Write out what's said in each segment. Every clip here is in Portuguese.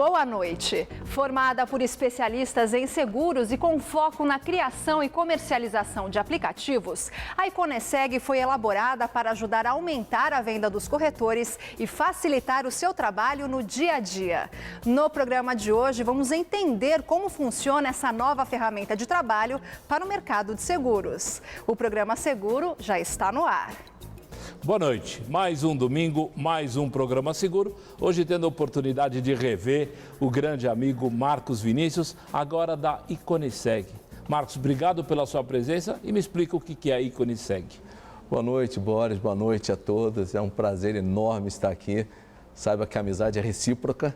boa noite. Formada por especialistas em seguros e com foco na criação e comercialização de aplicativos, a Iconeseg foi elaborada para ajudar a aumentar a venda dos corretores e facilitar o seu trabalho no dia a dia. No programa de hoje, vamos entender como funciona essa nova ferramenta de trabalho para o mercado de seguros. O programa Seguro já está no ar. Boa noite, mais um domingo, mais um programa seguro. Hoje tendo a oportunidade de rever o grande amigo Marcos Vinícius, agora da Iconeseg. Marcos, obrigado pela sua presença e me explica o que é a Iconeseg. Boa noite, Boris, boa noite a todos. É um prazer enorme estar aqui. Saiba que a amizade é recíproca.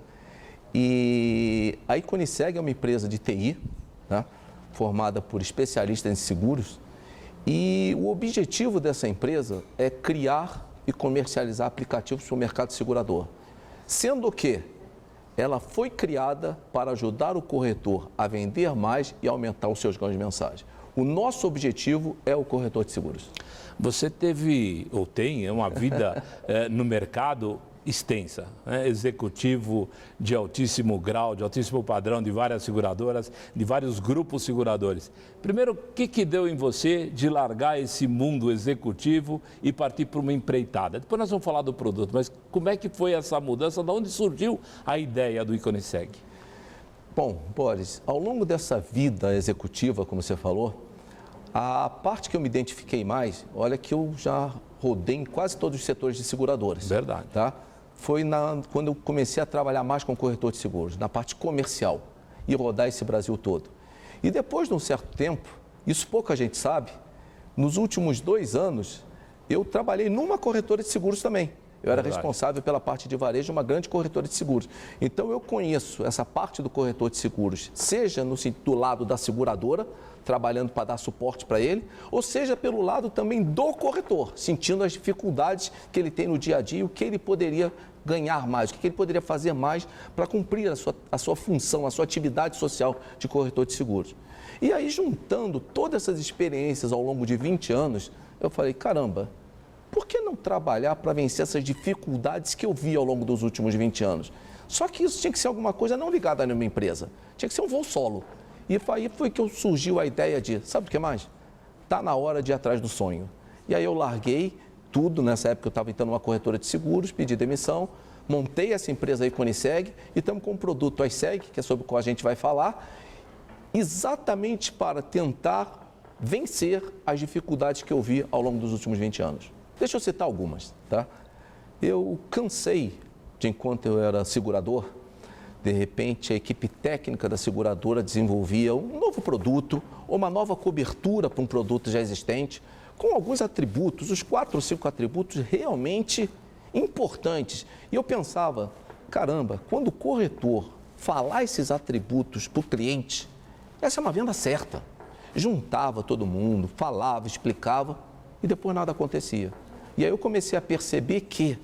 E a Iconeseg é uma empresa de TI, né, formada por especialistas em seguros. E o objetivo dessa empresa é criar e comercializar aplicativos para o mercado segurador. Sendo que ela foi criada para ajudar o corretor a vender mais e aumentar os seus ganhos mensais. O nosso objetivo é o corretor de seguros. Você teve, ou tem, uma vida no mercado extensa, né? Executivo de altíssimo grau, de altíssimo padrão, de várias seguradoras, de vários grupos seguradores. Primeiro, o que deu em você de largar esse mundo executivo e partir para uma empreitada? Depois nós vamos falar do produto, mas como é que foi essa mudança? De onde surgiu a ideia do Iconeseg? Bom, Boris, ao longo dessa vida executiva, como você falou, a parte que eu me identifiquei mais, olha que eu já rodei em quase todos os setores de seguradoras. Verdade. Tá? Foi quando eu comecei a trabalhar mais com corretor de seguros, na parte comercial, e rodar esse Brasil todo. E depois de um certo tempo, isso pouca gente sabe, nos últimos 2 anos, eu trabalhei numa corretora de seguros também. Eu era responsável pela parte de varejo de uma grande corretora de seguros. Então, eu conheço essa parte do corretor de seguros, seja do lado da seguradora, trabalhando para dar suporte para ele, ou seja, pelo lado também do corretor, sentindo as dificuldades que ele tem no dia a dia, o que ele poderia ganhar mais, o que ele poderia fazer mais para cumprir a sua função, a sua atividade social de corretor de seguros. E aí, juntando todas essas experiências ao longo de 20 anos, eu falei, caramba, por que não trabalhar para vencer essas dificuldades que eu vi ao longo dos últimos 20 anos? Só que isso tinha que ser alguma coisa não ligada a nenhuma empresa, tinha que ser um voo solo. E aí foi que surgiu a ideia de, sabe o que mais? Está na hora de ir atrás do sonho. E aí eu larguei tudo, nessa época eu estava entrando numa corretora de seguros, pedi demissão, montei essa empresa Iconeseg e estamos com um produto iSeg, que é sobre o qual a gente vai falar, exatamente para tentar vencer as dificuldades que eu vi ao longo dos últimos 20 anos. Deixa eu citar algumas, tá? Eu cansei de, enquanto eu era segurador, de repente a equipe técnica da seguradora desenvolvia um novo produto ou uma nova cobertura para um produto já existente, com alguns atributos, os 4 ou 5 atributos realmente importantes. E eu pensava, caramba, quando o corretor falar esses atributos para o cliente, essa é uma venda certa. Juntava todo mundo, falava, explicava e depois nada acontecia. E aí eu comecei a perceber que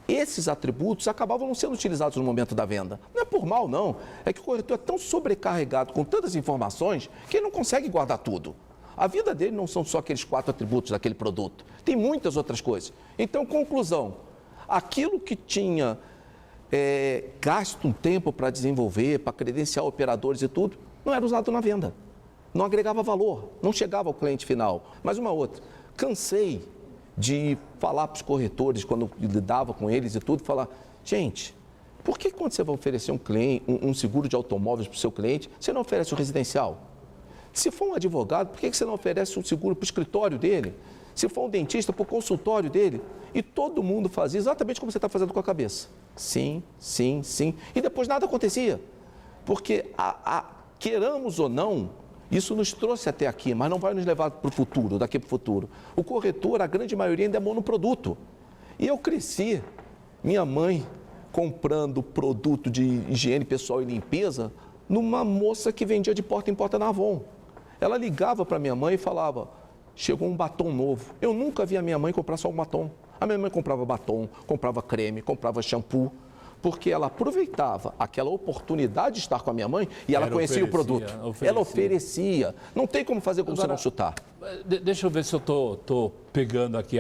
esses atributos acabavam não sendo utilizados no momento da venda. Não é por mal, não. É que o corretor é tão sobrecarregado com tantas informações que ele não consegue guardar tudo. A vida dele não são só aqueles 4 atributos daquele produto. Tem muitas outras coisas. Então, conclusão, aquilo que tinha gasto um tempo para desenvolver, para credenciar operadores e tudo, não era usado na venda. Não agregava valor, não chegava ao cliente final. Mas uma outra, cansei de falar para os corretores, quando eu lidava com eles e tudo, falar, gente, por que quando você vai oferecer um seguro de automóveis para o seu cliente, você não oferece o residencial? Se for um advogado, por que você não oferece um seguro para o escritório dele? Se for um dentista, para o consultório dele? E todo mundo fazia exatamente como você está fazendo com a cabeça. Sim, sim, sim. E depois nada acontecia. Porque, queiramos ou não, isso nos trouxe até aqui, mas não vai nos levar para o futuro, daqui para o futuro. O corretor, a grande maioria, ainda é monoproduto. E eu cresci, minha mãe comprando produto de higiene pessoal e limpeza numa moça que vendia de porta em porta na Avon. Ela ligava para minha mãe e falava, chegou um batom novo. Eu nunca vi a minha mãe comprar só um batom. A minha mãe comprava batom, comprava creme, comprava shampoo. porque ela aproveitava aquela oportunidade de estar com a minha mãe e ela conhecia o produto. Ela oferecia. Não tem como fazer como você não chutar. Deixa eu ver se eu estou pegando aqui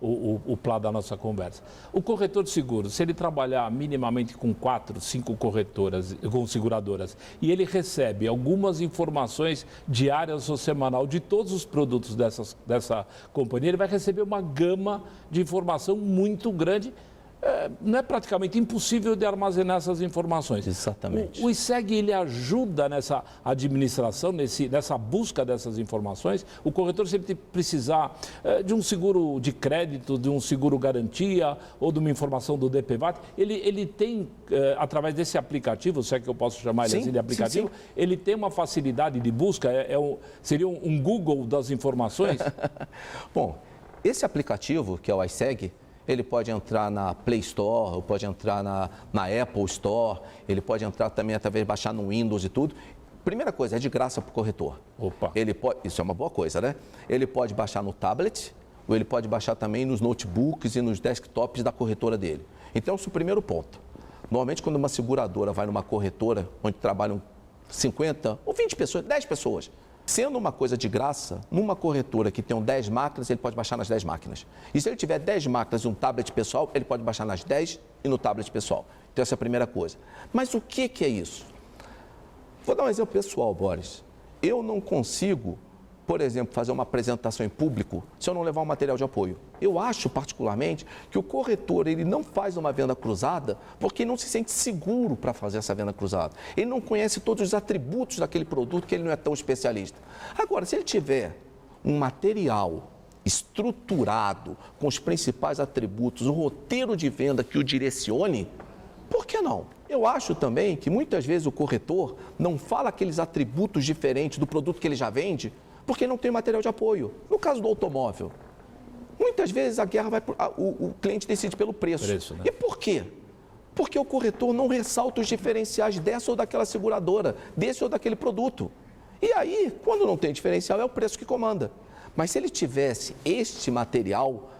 o plano da nossa conversa. O corretor de seguros, se ele trabalhar minimamente com 4, 5 corretoras, com seguradoras, e ele recebe algumas informações diárias ou semanal de todos os produtos dessa companhia, ele vai receber uma gama de informação muito grande. Não é praticamente impossível de armazenar essas informações. Exatamente. O ISEG, ele ajuda nessa administração, nessa busca dessas informações. O corretor, se ele precisar de um seguro de crédito, de um seguro garantia ou de uma informação do DPVAT, ele tem, através desse aplicativo, se é que eu posso chamar ele assim de aplicativo, sim. Ele tem uma facilidade de busca, seria um Google das informações? Bom, esse aplicativo, que é o ISEG, ele pode entrar na Play Store, ou pode entrar na Apple Store, ele pode entrar também através de baixar no Windows e tudo. Primeira coisa, é de graça para o corretor. Opa. Isso é uma boa coisa, né? Ele pode baixar no tablet, ou ele pode baixar também nos notebooks e nos desktops da corretora dele. Então, esse é o primeiro ponto. Normalmente, quando uma seguradora vai numa corretora, onde trabalham 50 ou 20 pessoas, 10 pessoas, sendo uma coisa de graça, numa corretora que tem 10 máquinas, ele pode baixar nas 10 máquinas. E se ele tiver 10 máquinas e um tablet pessoal, ele pode baixar nas 10 e no tablet pessoal. Então, essa é a primeira coisa. Mas o que é isso? Vou dar um exemplo pessoal, Boris. Eu não consigo, por exemplo, fazer uma apresentação em público se eu não levar um material de apoio. Eu acho, particularmente, que o corretor ele não faz uma venda cruzada porque ele não se sente seguro para fazer essa venda cruzada. Ele não conhece todos os atributos daquele produto que ele não é tão especialista. Agora, se ele tiver um material estruturado com os principais atributos, um roteiro de venda que o direcione, por que não? Eu acho também que muitas vezes o corretor não fala aqueles atributos diferentes do produto que ele já vende porque não tem material de apoio. No caso do automóvel, muitas vezes a guerra vai o cliente decide pelo preço. Né? E por quê? Porque o corretor não ressalta os diferenciais dessa ou daquela seguradora, desse ou daquele produto. E aí, quando não tem diferencial, é o preço que comanda. Mas se ele tivesse este material,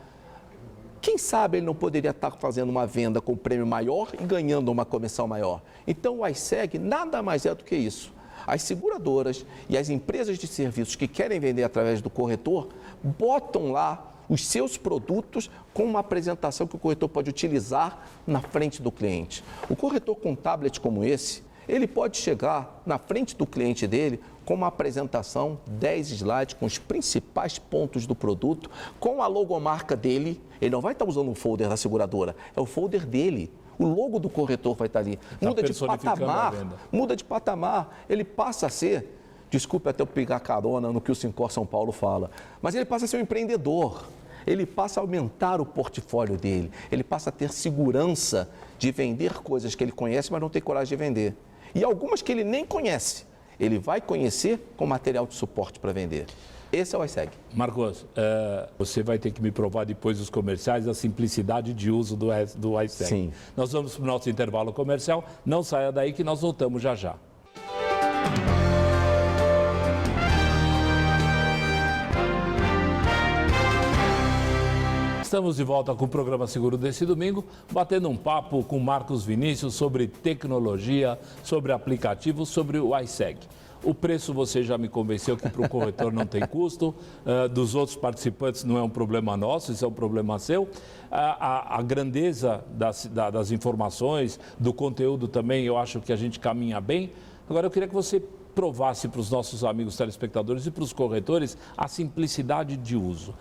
quem sabe ele não poderia estar fazendo uma venda com prêmio maior e ganhando uma comissão maior. Então, o ISEG nada mais é do que isso. As seguradoras e as empresas de serviços que querem vender através do corretor botam lá os seus produtos com uma apresentação que o corretor pode utilizar na frente do cliente. O corretor com um tablet como esse, ele pode chegar na frente do cliente dele com uma apresentação, 10 slides com os principais pontos do produto, com a logomarca dele. Ele não vai estar usando um folder da seguradora, é o folder dele. O logo do corretor vai estar ali. Muda de patamar. Ele passa a ser, desculpe até eu pegar carona no que o Sincor São Paulo fala, mas ele passa a ser um empreendedor. Ele passa a aumentar o portfólio dele. Ele passa a ter segurança de vender coisas que ele conhece, mas não tem coragem de vender. E algumas que ele nem conhece, ele vai conhecer com material de suporte para vender. Esse é o ISEG. Marcos, você vai ter que me provar depois dos comerciais a simplicidade de uso do ISEG. Sim. Nós vamos para o nosso intervalo comercial. Não saia daí que nós voltamos já já. Estamos de volta com o programa Seguro desse domingo, batendo um papo com Marcos Vinícius sobre tecnologia, sobre aplicativos, sobre o ISEG. O preço você já me convenceu que para o corretor não tem custo, dos outros participantes não é um problema nosso, isso é um problema seu. A grandeza das informações, do conteúdo também, eu acho que a gente caminha bem. Agora eu queria que você provasse para os nossos amigos telespectadores e para os corretores a simplicidade de uso.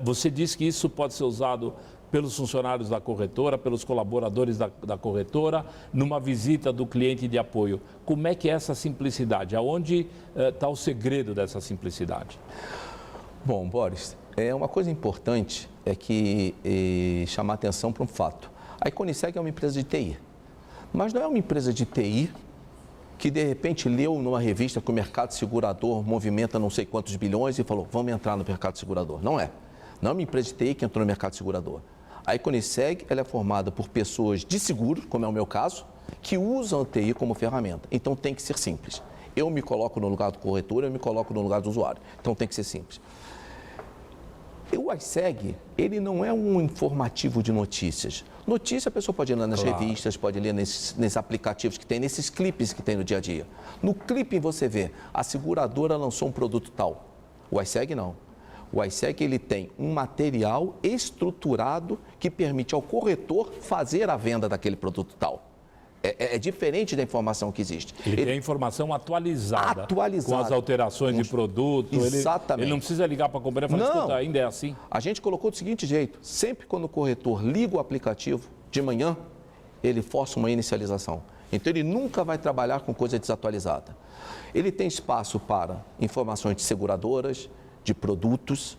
Você disse que isso pode ser usado pelos funcionários da corretora, pelos colaboradores da corretora, numa visita do cliente de apoio. Como é que é essa simplicidade? Aonde está o segredo dessa simplicidade? Bom, Boris, uma coisa importante é que chamar atenção para um fato. A Iconiseg é uma empresa de TI, mas não é uma empresa de TI que de repente leu numa revista que o mercado segurador movimenta não sei quantos bilhões e falou, vamos entrar no mercado segurador. Não é. Não é uma empresa de TI que entrou no mercado segurador. A Iconiseg ela é formada por pessoas de seguro, como é o meu caso, que usam a TI como ferramenta. Então tem que ser simples. Eu me coloco no lugar do corretor, eu me coloco no lugar do usuário. Então tem que ser simples. O ISEG, ele não é um informativo de notícias. Notícia a pessoa pode ler nas revistas, pode ler nesses aplicativos que tem, nesses clipes que tem no dia a dia. No clipe você vê, a seguradora lançou um produto tal. O iSeg não. O iSeg ele tem um material estruturado que permite ao corretor fazer a venda daquele produto tal. É diferente da informação que existe. Ele tem a informação atualizada. Com as alterações de produto. Exatamente. Ele não precisa ligar para a companhia e falar, escuta, ainda é assim? A gente colocou do seguinte jeito, sempre quando o corretor liga o aplicativo de manhã, ele força uma inicialização. Então ele nunca vai trabalhar com coisa desatualizada. Ele tem espaço para informações de seguradoras, de produtos,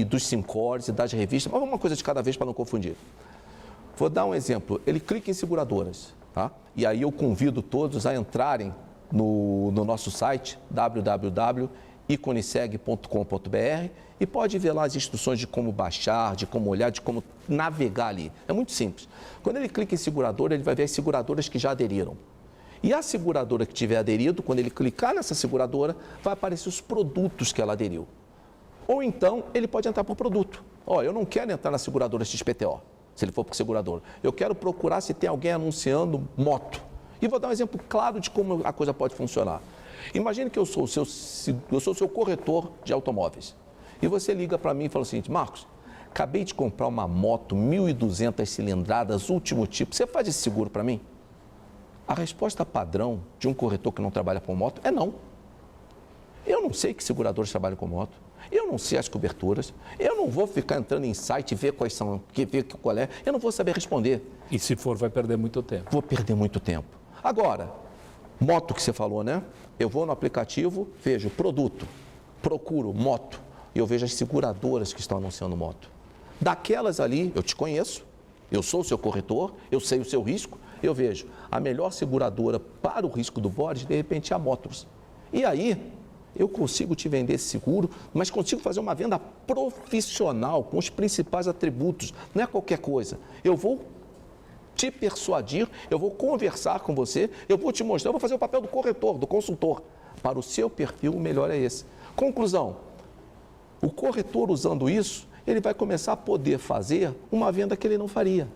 dos SINCORs e das revistas, mas uma coisa de cada vez para não confundir. Vou dar um exemplo. Ele clica em seguradoras, tá? E aí eu convido todos a entrarem no nosso site, www.iconiseg.com.br, e pode ver lá as instruções de como baixar, de como olhar, de como navegar ali. É muito simples. Quando ele clica em seguradora, ele vai ver as seguradoras que já aderiram. E a seguradora que tiver aderido, quando ele clicar nessa seguradora, vai aparecer os produtos que ela aderiu. Ou então, ele pode entrar por produto. Eu não quero entrar na seguradora XPTO. Se ele for para o segurador. Eu quero procurar se tem alguém anunciando moto. E vou dar um exemplo claro de como a coisa pode funcionar. Imagine que eu sou o seu corretor de automóveis. E você liga para mim e fala o seguinte, Marcos, acabei de comprar uma moto 1.200 cilindradas, último tipo. Você faz esse seguro para mim? A resposta padrão de um corretor que não trabalha com moto é não. Eu não sei que seguradores trabalham com moto. Eu não sei as coberturas, eu não vou ficar entrando em site e ver quais são, ver qual é, eu não vou saber responder. E se for, vai perder muito tempo. Vou perder muito tempo. Agora, moto que você falou, né? Eu vou no aplicativo, vejo produto, procuro moto, e eu vejo as seguradoras que estão anunciando moto. Daquelas ali, eu te conheço, eu sou o seu corretor, eu sei o seu risco, eu vejo a melhor seguradora para o risco do bode, de repente, é a Motors. E aí, eu consigo te vender esse seguro, mas consigo fazer uma venda profissional, com os principais atributos, não é qualquer coisa. Eu vou te persuadir, eu vou conversar com você, eu vou te mostrar, eu vou fazer o papel do corretor, do consultor. Para o seu perfil, o melhor é esse. Conclusão, o corretor usando isso, ele vai começar a poder fazer uma venda que ele não faria.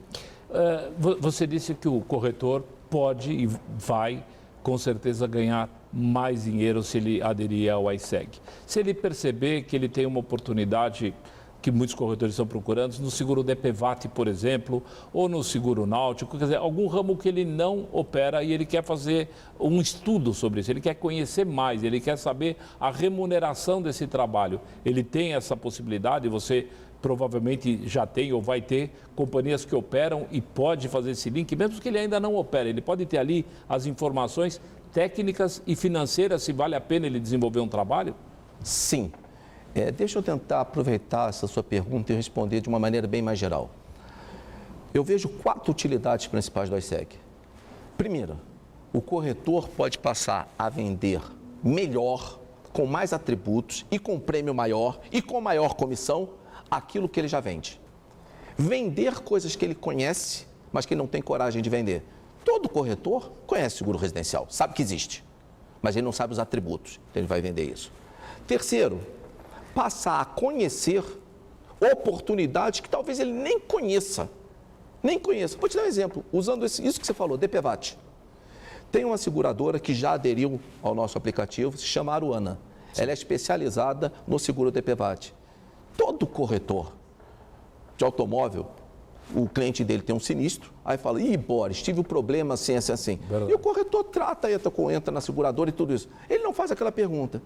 Você disse que o corretor pode e vai, com certeza, ganhar mais dinheiro se ele aderir ao iSeg. Se ele perceber que ele tem uma oportunidade que muitos corretores estão procurando, no seguro DPVAT, por exemplo, ou no seguro náutico, quer dizer, algum ramo que ele não opera e ele quer fazer um estudo sobre isso, ele quer conhecer mais, ele quer saber a remuneração desse trabalho. Ele tem essa possibilidade, você provavelmente já tem ou vai ter companhias que operam e pode fazer esse link, mesmo que ele ainda não opere, ele pode ter ali as informações técnicas e financeiras, se vale a pena ele desenvolver um trabalho? Sim. Deixa eu tentar aproveitar essa sua pergunta e responder de uma maneira bem mais geral. Eu vejo 4 utilidades principais do iSeg. Primeiro, o corretor pode passar a vender melhor, com mais atributos e com prêmio maior e com maior comissão, aquilo que ele já vende. Vender coisas que ele conhece, mas que ele não tem coragem de vender. Todo corretor conhece seguro residencial, sabe que existe, mas ele não sabe os atributos, então ele vai vender isso. Terceiro, passar a conhecer oportunidades que talvez ele nem conheça. Vou te dar um exemplo, usando isso que você falou, DPVAT. Tem uma seguradora que já aderiu ao nosso aplicativo, se chama Aruana. Ela é especializada no seguro DPVAT. Todo corretor de automóvel, o cliente dele tem um sinistro, aí fala, Boris, tive um problema assim. Verdade. E o corretor entra na seguradora e tudo isso. Ele não faz aquela pergunta,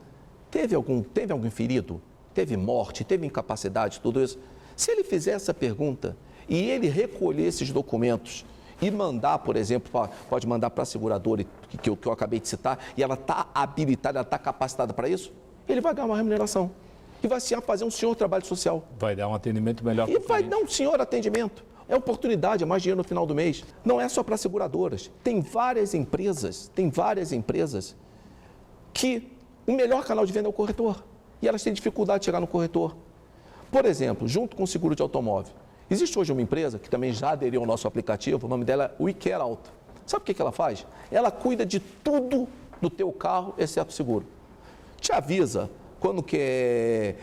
teve algum ferido? Teve morte? Teve incapacidade? Tudo isso? Se ele fizer essa pergunta e ele recolher esses documentos e mandar, por exemplo, pode mandar para a seguradora que eu acabei de citar, e ela está habilitada, ela está capacitada para isso, ele vai ganhar uma remuneração. E vai fazer um senhor trabalho social. Vai dar um atendimento melhor. E vai dar um senhor atendimento. É oportunidade, é mais dinheiro no final do mês. Não é só para seguradoras. Tem várias empresas que o melhor canal de venda é o corretor. E elas têm dificuldade de chegar no corretor. Por exemplo, junto com o seguro de automóvel, existe hoje uma empresa que também já aderiu ao nosso aplicativo, o nome dela é WeCare Auto. Sabe o que ela faz? Ela cuida de tudo do teu carro, exceto o seguro. Te avisa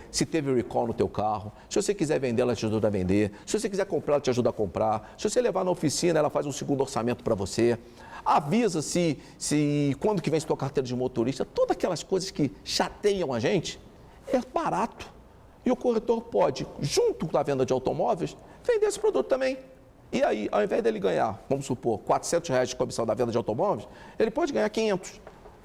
se teve recall no teu carro. Se você quiser vender, ela te ajuda a vender. Se você quiser comprar, ela te ajuda a comprar. Se você levar na oficina, ela faz um segundo orçamento para você. Avisa se quando que vem sua carteira de motorista. Todas aquelas coisas que chateiam a gente, é barato. E o corretor pode, junto com a venda de automóveis, vender esse produto também. E aí, ao invés dele ganhar, vamos supor, R$400 de comissão da venda de automóveis, ele pode ganhar 500.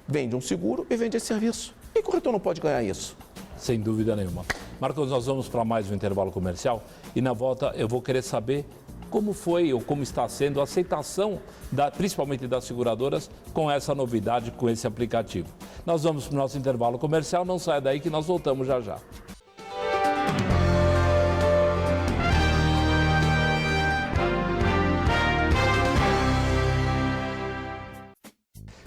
Vende um seguro e vende esse serviço. E o corretor não pode ganhar isso. Sem dúvida nenhuma. Marcos, nós vamos para mais um intervalo comercial e na volta eu vou querer saber como foi ou como está sendo a aceitação, principalmente das seguradoras, com essa novidade, com esse aplicativo. Nós vamos para o nosso intervalo comercial, não saia daí que nós voltamos já já.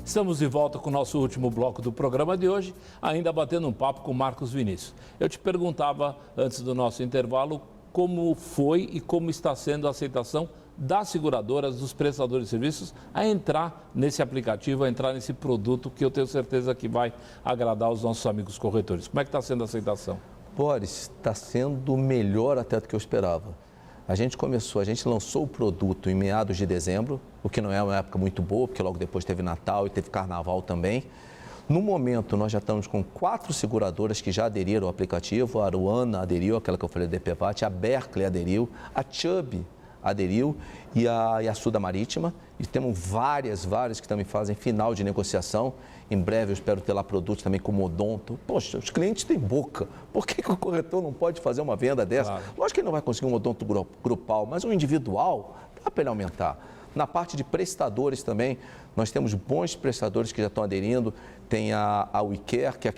Estamos de volta com o nosso último bloco do programa de hoje, ainda batendo um papo com Marcos Vinícius. Eu te perguntava, antes do nosso intervalo, como foi e como está sendo a aceitação das seguradoras, dos prestadores de serviços, a entrar nesse aplicativo, a entrar nesse produto que eu tenho certeza que vai agradar os nossos amigos corretores. Como é que está sendo a aceitação? Boris, está sendo melhor até do que eu esperava. A gente lançou o produto em meados de dezembro, o que não é uma época muito boa, porque logo depois teve Natal e teve Carnaval também. No momento, nós já estamos com 4 seguradoras que já aderiram ao aplicativo. A Aruana aderiu, aquela que eu falei da DPVAT, a Berkeley aderiu, a Chubb aderiu e a Suda Marítima. E temos várias que também fazem final de negociação. Em breve eu espero ter lá produtos também como Odonto. Poxa, os clientes têm boca. Por que o corretor não pode fazer uma venda dessa? Claro. Lógico que ele não vai conseguir um Odonto grupal, mas um individual dá para ele aumentar. Na parte de prestadores também, nós temos bons prestadores que já estão aderindo. Tem a WeCare, que é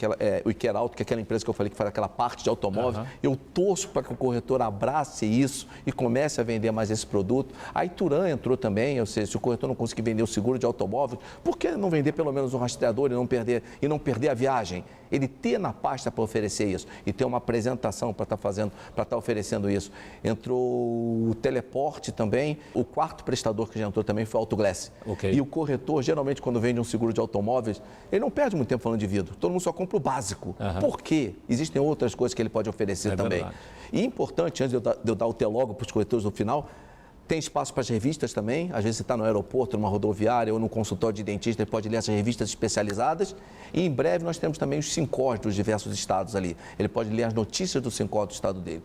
o WeCare Auto, que é aquela empresa que eu falei que faz aquela parte de automóvel. Uhum. Eu torço para que o corretor abrace isso e comece a vender mais esse produto. A Ituran entrou também, ou seja, se o corretor não conseguir vender o seguro de automóvel, por que não vender pelo menos um rastreador e não perder a viagem? Ele ter na pasta para oferecer isso e ter uma apresentação para estar oferecendo isso. Entrou o Teleporte também, o quarto prestador que já entrou também foi o Autoglass. Okay. E o corretor, geralmente, quando vende um seguro de automóveis, ele não perde muito tempo falando de vidro. Todo mundo só compra o básico. Uhum. Por quê? Existem outras coisas que ele pode oferecer também. Verdade. E importante, antes de eu dar o T-Logo para os corretores no final, tem espaço para as revistas também. Às vezes você está no aeroporto, numa rodoviária ou no consultório de dentista, ele pode ler essas revistas especializadas. E em breve nós temos também os SINCOS dos diversos estados ali. Ele pode ler as notícias do SINCOS do estado dele.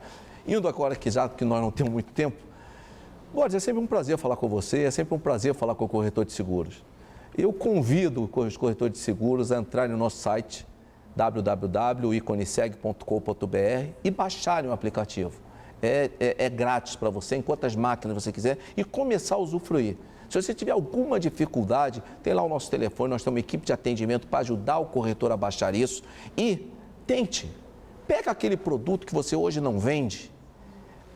Indo agora, que nós não temos muito tempo, Boris, é sempre um prazer falar com você, é sempre um prazer falar com o corretor de seguros. Eu convido os corretores de seguros a entrarem no nosso site www.iconiseg.com.br e baixarem o aplicativo. É grátis para você, em quantas máquinas você quiser, e começar a usufruir. Se você tiver alguma dificuldade, tem lá o nosso telefone, nós temos uma equipe de atendimento para ajudar o corretor a baixar isso. E tente, pega aquele produto que você hoje não vende,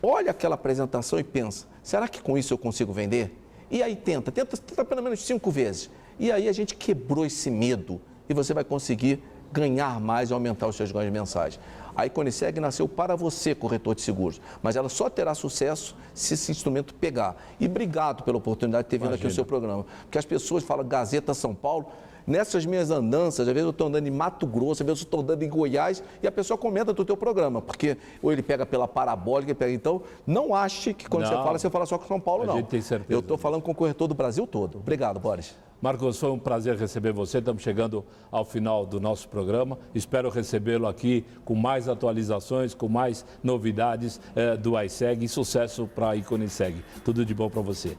olha aquela apresentação e pensa, será que com isso eu consigo vender? E aí tenta pelo menos 5 vezes. E aí a gente quebrou esse medo e você vai conseguir ganhar mais e aumentar os seus ganhos mensais. A Iconiseg nasceu para você, corretor de seguros, mas ela só terá sucesso se esse instrumento pegar. E obrigado pela oportunidade de ter vindo aqui no seu programa. Porque as pessoas falam Gazeta São Paulo, nessas minhas andanças, às vezes eu estou andando em Mato Grosso, às vezes eu estou andando em Goiás e a pessoa comenta do teu programa, porque ou ele pega pela parabólica, então não ache que quando você fala só com São Paulo, não. A gente tem certeza. Eu estou falando com o corretor do Brasil todo. Obrigado, Boris. Marcos, foi um prazer receber você. Estamos chegando ao final do nosso programa. Espero recebê-lo aqui com mais atualizações, com mais novidades do iSeg e sucesso para a Iconiseg. Tudo de bom para você.